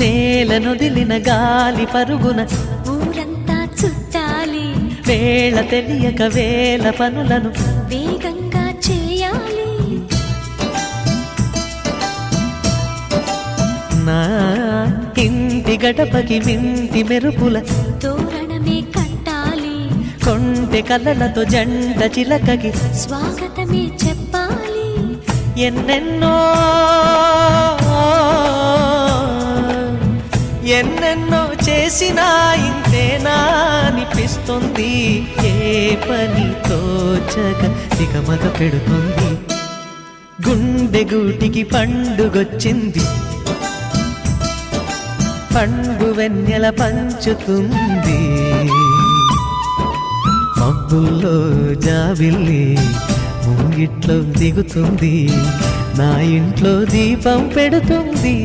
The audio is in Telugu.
నేలనొదిలిన గాలి పరుగున ఊరంతా చుట్టాలి, వేళ తెలియక వేల పనులను వేగంగా చేయాలి. నా ఇంటి గడపకి వింటి మెరుపుల తోరణమే కట్టాలి, కొంటె కలలతో జంట చిలకకి స్వాగతమే చెప్పాలి. ఎన్నెన్నో ఎన్నెన్నో చేసినా ఇంతేనా అనిపిస్తుంది. ఏ పని తోచక దిగమగ పెడుతుంది. గుండె గూటికి పండుగొచ్చింది, పండు వెన్నెల పంచుతుంది. మబ్బుల్లో జాబిల్లి ముంగిట్లో దిగుతుంది, నా ఇంట్లో దీపం పెడుతుంది.